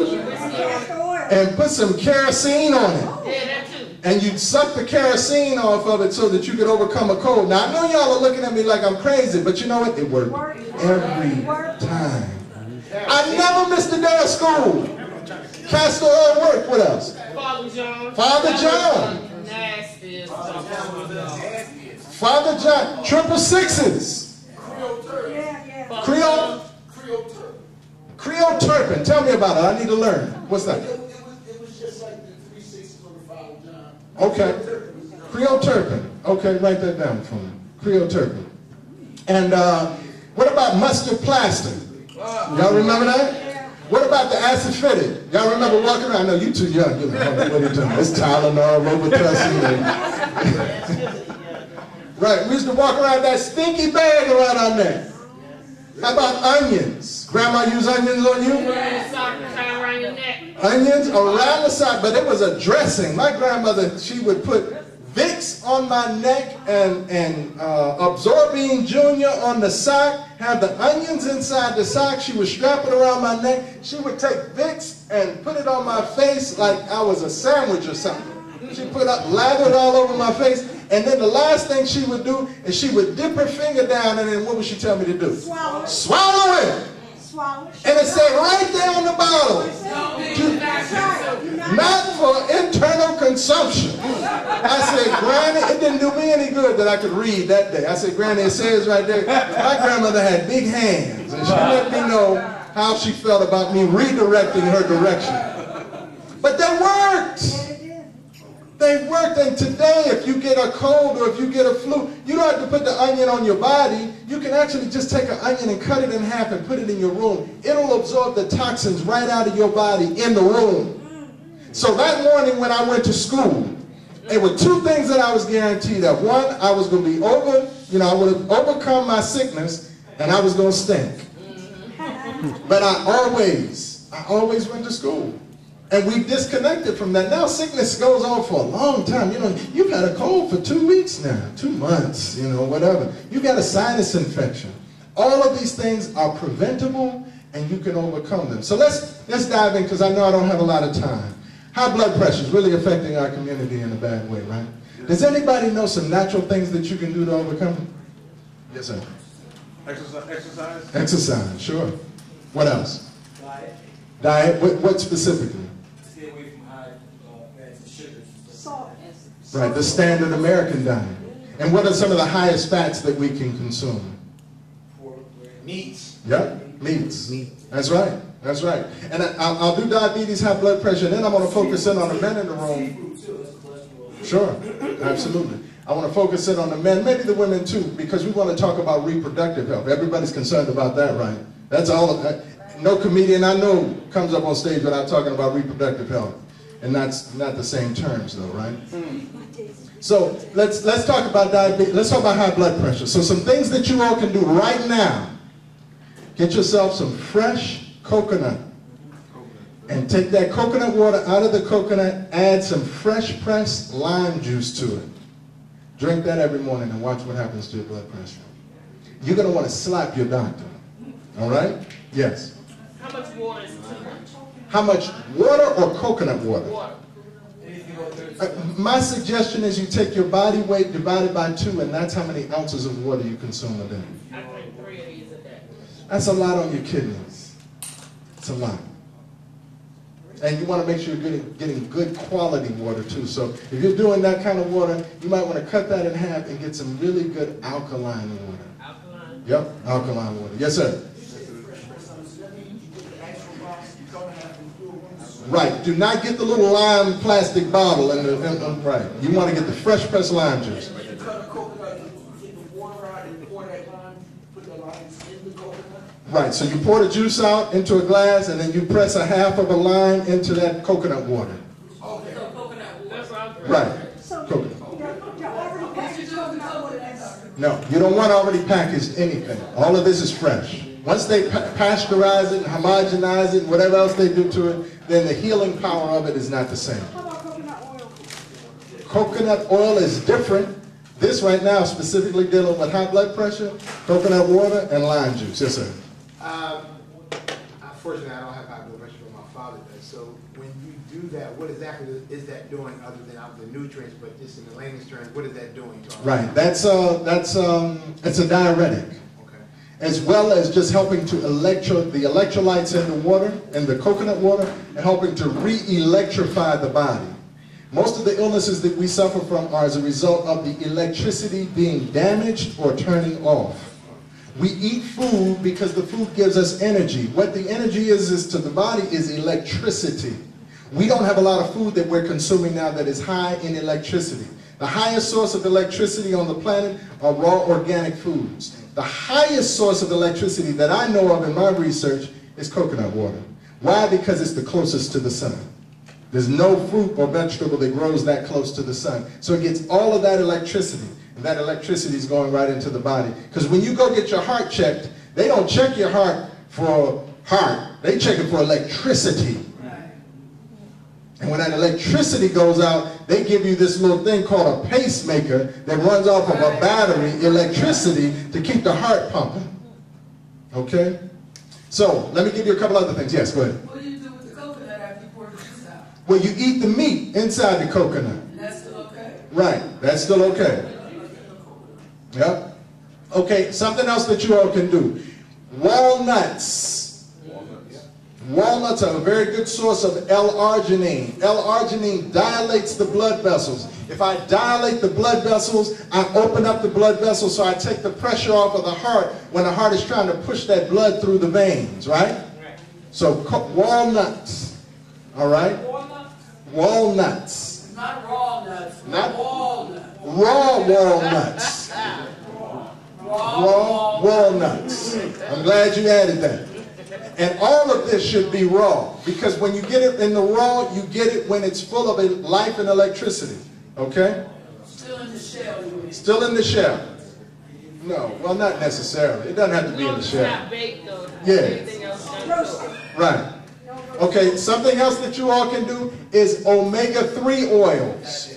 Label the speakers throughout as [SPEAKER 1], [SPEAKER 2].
[SPEAKER 1] cream and put some kerosene on it. And you'd suck the kerosene off of it so that you could overcome a cold. Now, I know y'all are looking at me like I'm crazy, but you know what? It worked every time. I never missed a day of school. Castor oil worked. What else?
[SPEAKER 2] Father John.
[SPEAKER 1] Father John.
[SPEAKER 2] Nasty.
[SPEAKER 1] Father John. Triple sixes. Creole. Creole turpin. Tell me about it. I need to learn. What's that?
[SPEAKER 3] It was just like the 3 6s on the Father John.
[SPEAKER 1] Okay. Creole turpin. Okay, write that down for me. Creole turpin. And what about mustard plaster? Y'all remember that? What about the acidified? Y'all remember walking around? I know you too young. You're like, what are you doing? It's Tylenol, Robitussin. Right, we used to walk around that stinky bag around our neck. How about onions? Grandma used onions on you? Onions around the sock, but it was a dressing. My grandmother, she would put Vicks on my neck and Absorbine Junior on the sock, have the onions inside the sock. She would strap it around my neck. She would take Vicks and put it on my face like I was a sandwich or something. She put up, lather it all over my face. And then the last thing she would do is she would dip her finger down, and then what would she tell me to do?
[SPEAKER 4] Swallow it.
[SPEAKER 1] Swallow it.
[SPEAKER 4] Swallow it.
[SPEAKER 1] And it said right there on the bottle, not for internal consumption. I said, Granny, it didn't do me any good that I could read that day. I said, Granny, it says right there, my grandmother had big hands, and she let me know how she felt about me redirecting her direction. But they worked. They worked, and today if you get a cold or if you get a flu, you don't have to put the onion on your body. You can actually just take an onion and cut it in half and put it in your room. It'll absorb the toxins right out of your body in the room. So that morning when I went to school, there were two things that I was guaranteed of. One, I was going to be I would have overcome my sickness, and I was going to stink. But I always went to school. And we disconnected from that. Now sickness goes on for a long time. You know, you've had a cold for 2 weeks now, 2 months, you know, whatever. You got a sinus infection. All of these things are preventable, and you can overcome them. So let's dive in, because I know I don't have a lot of time. High blood pressure is really affecting our community in a bad way, right? Does anybody know some natural things that you can do to overcome it? Yes, sir.
[SPEAKER 5] Exercise?
[SPEAKER 1] Exercise, sure. What else?
[SPEAKER 6] Diet.
[SPEAKER 1] Diet? What specifically?
[SPEAKER 6] Stay away from high fats and sugars.
[SPEAKER 4] Salt.
[SPEAKER 1] Right, the standard American diet. And what are some of the highest fats that we can consume?
[SPEAKER 6] Meats.
[SPEAKER 1] Yep, meats. That's right. That's right. And I'll do diabetes, high blood pressure, and then I'm going to focus in on the men in the room. Sure, absolutely. I want to focus in on the men, maybe the women too, because we want to talk about reproductive health. Everybody's concerned about that, right? That's all. No comedian I know comes up on stage without talking about reproductive health. And that's not the same terms though, right? So let's talk about diabetes. Let's talk about high blood pressure. So some things that you all can do right now. Get yourself some fresh coconut. And take that coconut water out of the coconut, add some fresh pressed lime juice to it. Drink that every morning and watch what happens to your blood pressure. You're going to want to slap your doctor. All right? Yes.
[SPEAKER 2] How much water is too much?
[SPEAKER 1] How much water or coconut water?
[SPEAKER 2] Water.
[SPEAKER 1] My suggestion is you take your body weight divided by 2, and that's how many ounces of water you consume a day.
[SPEAKER 2] I drink 3 of these a day.
[SPEAKER 1] That's a lot on your kidneys. It's a lot. And you want to make sure you're getting good quality water too. So if you're doing that kind of water, you might want to cut that in half and get some really good alkaline water.
[SPEAKER 2] Alkaline?
[SPEAKER 1] Yep, alkaline water. Yes, sir. Right. Do not get the little lime plastic bottle in the right. You want to get the fresh pressed lime juice. Right, so you pour the juice out into a glass, and then you press a half of a lime into that coconut water.
[SPEAKER 2] Okay. So coconut water.
[SPEAKER 1] Right.
[SPEAKER 4] So
[SPEAKER 1] Coconut.
[SPEAKER 4] you're already packaged coconut water.
[SPEAKER 1] No, you don't want already packaged anything. All of this is fresh. Once they pasteurize it, homogenize it, and whatever else they do to it, then the healing power of it is not the same.
[SPEAKER 4] How about coconut oil?
[SPEAKER 1] Coconut oil is different. This right now, specifically dealing with high blood pressure, coconut water, and lime juice. Yes, sir.
[SPEAKER 5] Unfortunately, I don't have high blood pressure, but my father
[SPEAKER 7] So when you do that, what exactly is that doing other than the nutrients, but just in the layman's terms, what is that doing to our
[SPEAKER 1] Right. It's a diuretic,
[SPEAKER 7] Okay.
[SPEAKER 1] as well as just helping to the electrolytes in the water, in the coconut water, and helping to re-electrify the body. Most of the illnesses that we suffer from are as a result of the electricity being damaged or turning off. We eat food because the food gives us energy. What the energy is to the body is electricity. We don't have a lot of food that we're consuming now that is high in electricity. The highest source of electricity on the planet are raw organic foods. The highest source of electricity that I know of in my research is coconut water. Why? Because it's the closest to the sun. There's no fruit or vegetable that grows that close to the sun. So it gets all of that electricity. And that electricity is going right into the body. Because when you go get your heart checked, they don't check your heart for heart. They check it for electricity. And when that electricity goes out, they give you this little thing called a pacemaker that runs off of a battery, electricity, to keep the heart pumping. Okay? So, let me give you a couple other things. Yes, go ahead.
[SPEAKER 8] What do you do with the coconut after you pour the juice out?
[SPEAKER 1] Well, you eat the meat inside the coconut.
[SPEAKER 8] And that's still okay?
[SPEAKER 1] Right, that's still okay. Yep. Okay, something else that you all can do. Walnuts. Walnuts are a very good source of L-arginine. L-arginine dilates the blood vessels. If I dilate the blood vessels, I open up the blood vessels, so I take the pressure off of the heart when the heart is trying to push that blood through the veins, right? So walnuts, all right? Walnuts.
[SPEAKER 8] Not raw nuts.
[SPEAKER 1] Not
[SPEAKER 8] walnuts.
[SPEAKER 1] Raw walnuts. Raw walnuts. I'm glad you added that. And all of this should be raw, because when you get it in the raw, you get it when it's full of life and electricity. Okay?
[SPEAKER 8] Still in the shell, you mean?
[SPEAKER 1] Still in the shell. No, well, not necessarily. It doesn't have to be in the
[SPEAKER 2] It's
[SPEAKER 1] shell.
[SPEAKER 2] not baked though.
[SPEAKER 1] Yeah.
[SPEAKER 2] Everything else done to it.
[SPEAKER 1] Right. Okay, something else that you all can do is omega-3 oils.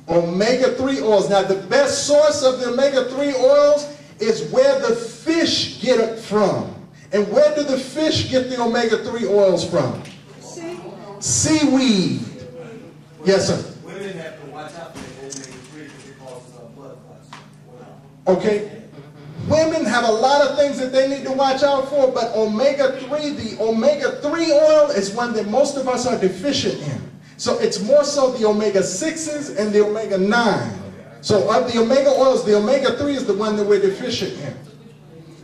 [SPEAKER 1] Omega-3 oils. Now, the best source of the omega-3 oils is where the fish get it from. And where do the fish get the omega-3 oils from? Seaweed. Yes, sir.
[SPEAKER 6] Women have to watch out for the omega-3 because it causes blood clots.
[SPEAKER 1] Okay. Women have a lot of things that they need to watch out for, but omega-3, the omega-3 oil is one that most of us are deficient in. So it's more so the omega-6s and the omega-9. So of the omega oils, the omega-3 is the one that we're deficient in.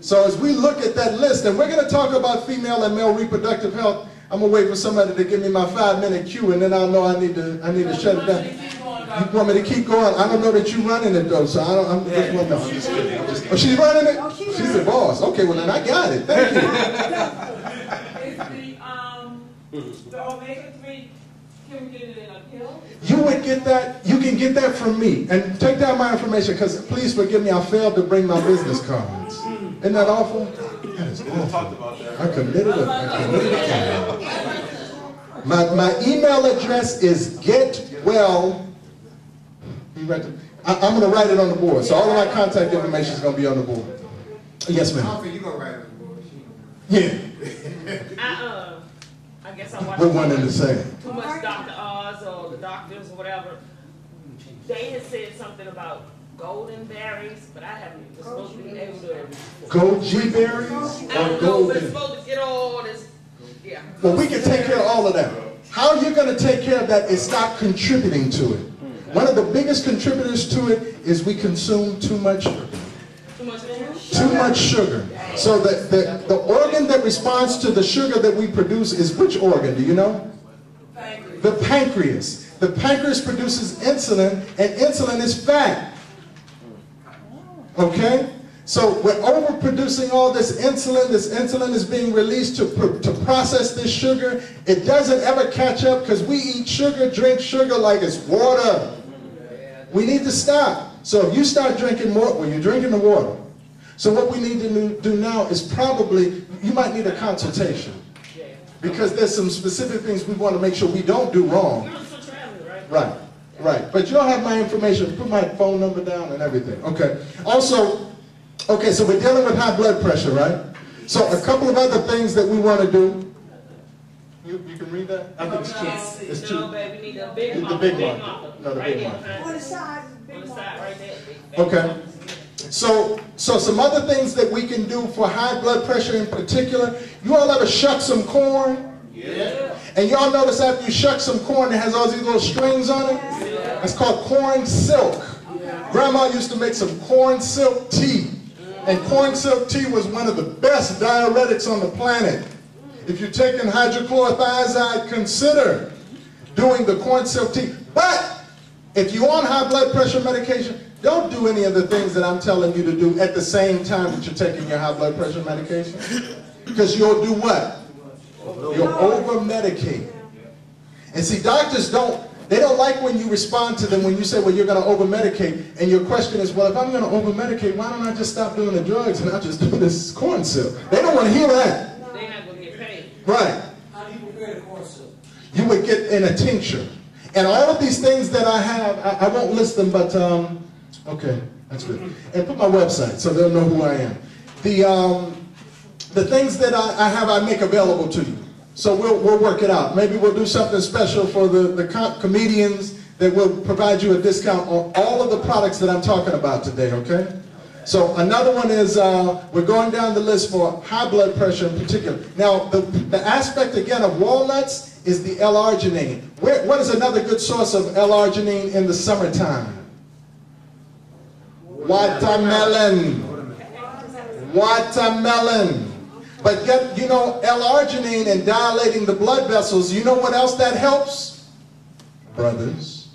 [SPEAKER 1] So as we look at that list, and we're going to talk about female and male reproductive health, I'm going to wait for somebody to give me my 5-minute cue, and then I'll know I need to shut it down. You want me to keep going? I don't know that you're running it though, so I'm just wondering. No, I'm just kidding. Oh, she's running it? She's the boss. Okay, well then I got it. Thank you.
[SPEAKER 2] Is the omega-3, can we get it in a pill?
[SPEAKER 1] You would get that, you can get that from me. And take down my information, because please forgive me, I failed to bring my business cards. Isn't that awful? That is awful.
[SPEAKER 5] Talked about that.
[SPEAKER 1] I committed a crime. My email address is getwell. I'm going to write it on the board. So all of my contact information is going to be on the board. Yes, ma'am.
[SPEAKER 7] I don't think you're going to write it on the board.
[SPEAKER 1] Yeah.
[SPEAKER 2] I guess I watched
[SPEAKER 1] We're one and the same.
[SPEAKER 2] too much Dr. Oz or the doctors or whatever. They had said something about golden berries, but I haven't been supposed to be able to.
[SPEAKER 1] Goji berries
[SPEAKER 2] I
[SPEAKER 1] or
[SPEAKER 2] don't know, but it's
[SPEAKER 1] golden?
[SPEAKER 2] supposed to get all this. Yeah.
[SPEAKER 1] Well, we can take care of all of that. How you're going to take care of that is stop contributing to it. One of the biggest contributors to it is we consume too much sugar.
[SPEAKER 2] Too much sugar?
[SPEAKER 1] Too much sugar. So the organ that responds to the sugar that we produce is which organ? Do you know?
[SPEAKER 8] Pancreas.
[SPEAKER 1] The pancreas. The pancreas produces insulin, and insulin is fat. Okay? So we're overproducing all this insulin. This insulin is being released to process this sugar. It doesn't ever catch up because we eat sugar, drink sugar like it's water. We need to stop. So if you start drinking more, well, you're drinking the water. So what we need to do now is probably, you might need a consultation. Because there's some specific things we want to make sure we don't do wrong. Right, right. But you'll have my information. Put my phone number down and everything. Okay. Also, okay, so we're dealing with high blood pressure, right? So a couple of other things that we want to do. You can read that? I think it's two.
[SPEAKER 2] No, baby, we need the big
[SPEAKER 1] The
[SPEAKER 2] marker.
[SPEAKER 1] big
[SPEAKER 2] Big
[SPEAKER 1] marker.
[SPEAKER 2] marker.
[SPEAKER 1] No, the
[SPEAKER 2] Right
[SPEAKER 1] big
[SPEAKER 2] there
[SPEAKER 1] marker.
[SPEAKER 2] behind
[SPEAKER 4] On the
[SPEAKER 2] it.
[SPEAKER 4] side,
[SPEAKER 2] On
[SPEAKER 4] big
[SPEAKER 2] the
[SPEAKER 4] one.
[SPEAKER 2] side, right there. Big
[SPEAKER 1] Okay.
[SPEAKER 2] marker.
[SPEAKER 1] So some other things that we can do for high blood pressure in particular, you all ever shuck some corn?
[SPEAKER 2] Yeah.
[SPEAKER 1] And y'all notice after you shuck some corn, it has all these little strings on it?
[SPEAKER 2] Yeah.
[SPEAKER 1] It's called corn silk. Grandma used to make some corn silk tea. And corn silk tea was one of the best diuretics on the planet. If you're taking hydrochlorothiazide, consider doing the corn silk tea. But if you're on high blood pressure medication, don't do any of the things that I'm telling you to do at the same time that you're taking your high blood pressure medication. Because you'll do what? You'll over-medicate. And see, doctors don't like when you respond to them when you say, well, you're going to over-medicate. And your question is, well, if I'm going to over-medicate, why don't I just stop doing the drugs and I'll just do this corn silk? They don't want to hear that.
[SPEAKER 2] They're not going to get paid.
[SPEAKER 1] Right.
[SPEAKER 6] How do you prepare the corn silk?
[SPEAKER 1] You would get in a tincture. And all of these things that I have, I won't list them, but, okay, that's good. And put my website so they'll know who I am. The things that I have, I make available to you. So we'll work it out. Maybe we'll do something special for the comedians that will provide you a discount on all of the products that I'm talking about today, okay? So another one is, we're going down the list for high blood pressure in particular. Now, the aspect, again, of walnuts is the L-arginine. What is another good source of L-arginine in the summertime? Watermelon. Watermelon. But get, you know, L-arginine and dilating the blood vessels, you know what else that helps? Brothers.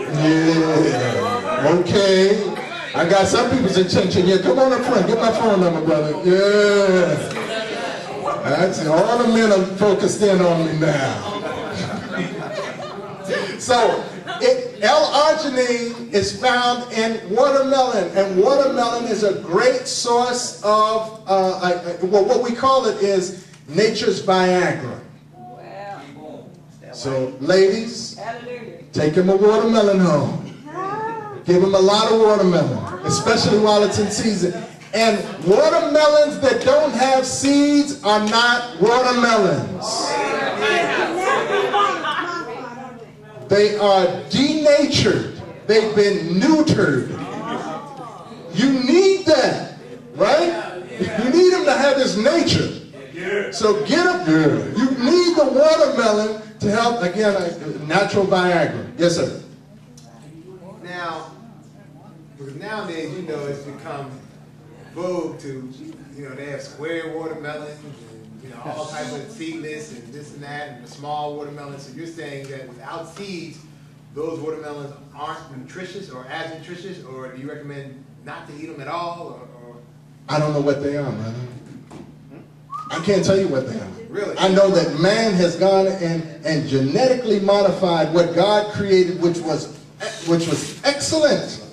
[SPEAKER 1] Yeah. Okay. I got some people's attention here. Come on up front. Get my phone number, brother. Yeah. That's all the men are focused in on me now. So, L-arginine is found in watermelon, and watermelon is a great source of, well, what we call it is nature's Viagra.
[SPEAKER 2] Wow.
[SPEAKER 1] So, ladies,
[SPEAKER 2] Hallelujah.
[SPEAKER 1] take him a watermelon home. Give him a lot of watermelon, especially while it's in season. And watermelons that don't have seeds are not watermelons. They are denatured. They've been neutered. You need that, right? You need them to have this nature. So get them. You need the watermelon to help, again, natural Viagra. Yes, sir.
[SPEAKER 7] Now, because nowadays, you know, it's become vogue to, you know, they have square watermelons and, you know, all types of seedless and this and that, and the small watermelons. So you're saying that without seeds, those watermelons aren't nutritious or as nutritious, or do you recommend not to eat them at all? Or?
[SPEAKER 1] I don't know what they are, brother. I can't tell you what they are.
[SPEAKER 7] Really?
[SPEAKER 1] I know that man has gone and genetically modified what God created, which was excellent.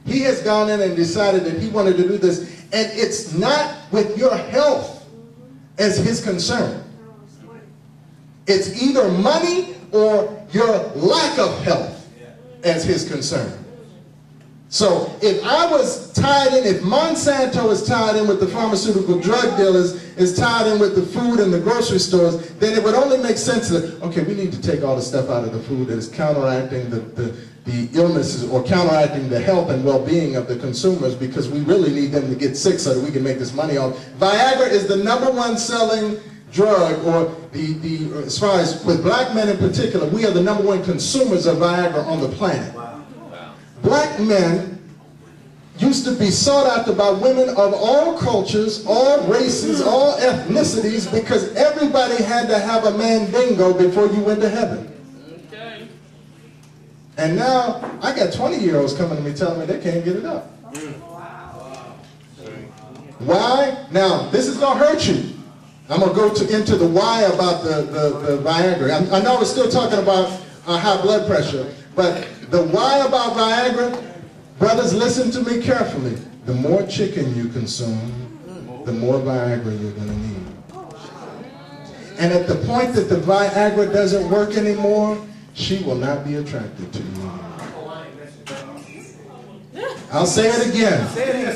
[SPEAKER 1] He has gone in and decided that he wanted to do this, and it's not with your health as his concern. It's either money or your lack of health as his concern. So if I was tied in, if Monsanto is tied in with the pharmaceutical drug dealers, is tied in with the food and the grocery stores, then it would only make sense that, okay, we need to take all the stuff out of the food that is counteracting the illnesses or counteracting the health and well-being of the consumers, because we really need them to get sick so that we can make this money off. Viagra is the #1 selling drug, or as far as with black men in particular, we are the #1 consumers of Viagra on the planet. Black men used to be sought after by women of all cultures, all races, all ethnicities, because everybody had to have a mandingo before you went to heaven.
[SPEAKER 2] Okay.
[SPEAKER 1] And now, I got 20-year-olds coming to me telling me they can't get it up. Why? Now, this is going to hurt you. I'm going to go into the why about the Viagra. I know we're still talking about high blood pressure, but the why about Viagra, brothers, listen to me carefully. The more chicken you consume, the more Viagra you're going to need. And at the point that the Viagra doesn't work anymore, she will not be attracted to you. I'll say it again.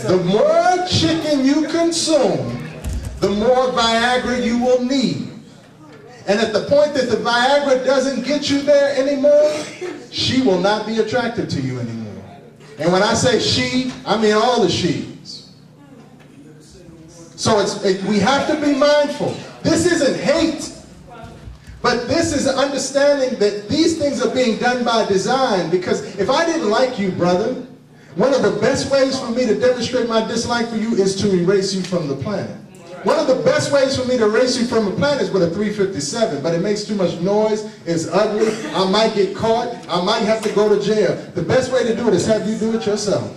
[SPEAKER 1] The more chicken you consume, the more Viagra you will need. And at the point that the Viagra doesn't get you there anymore, she will not be attracted to you anymore. And when I say she, I mean all the she's. So we have to be mindful. This isn't hate, but this is understanding that these things are being done by design. Because if I didn't like you, brother, one of the best ways for me to demonstrate my dislike for you is to erase you from the planet. One of the best ways for me to erase you from the planet is with a 357, but it makes too much noise, it's ugly, I might get caught, I might have to go to jail. The best way to do it is have you do it yourself.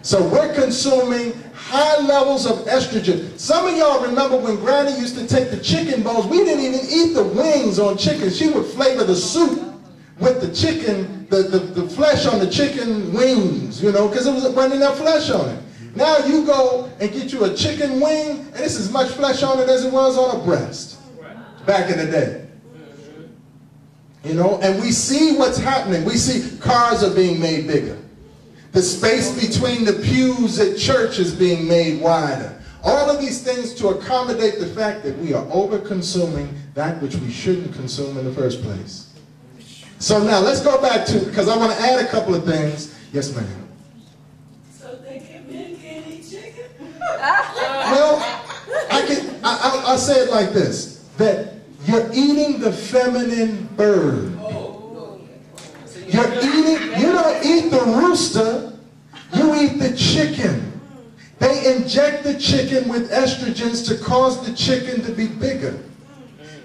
[SPEAKER 1] So we're consuming high levels of estrogen. Some of y'all remember when Granny used to take the chicken bones. We didn't even eat the wings on chicken. She would flavor the soup with the chicken, the flesh on the chicken wings, you know, because there wasn't enough flesh on it. Now you go and get you a chicken wing, and it's as much flesh on it as it was on a breast back in the day. You know, and we see what's happening. We see cars are being made bigger. The space between the pews at church is being made wider. All of these things to accommodate the fact that we are over-consuming that which we shouldn't consume in the first place. So now let's go back to, because I want to add a couple of things. Yes, ma'am.
[SPEAKER 8] Men can't eat chicken?
[SPEAKER 1] Well, I'll say it like this, that you're eating the feminine bird. You're eating, you don't eat the rooster, you eat the chicken. They inject the chicken with estrogens to cause the chicken to be bigger.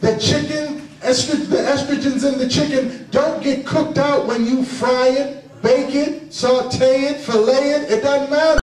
[SPEAKER 1] The chicken, the estrogens in the chicken don't get cooked out when you fry it, bake it, saute it, fillet it, it doesn't matter.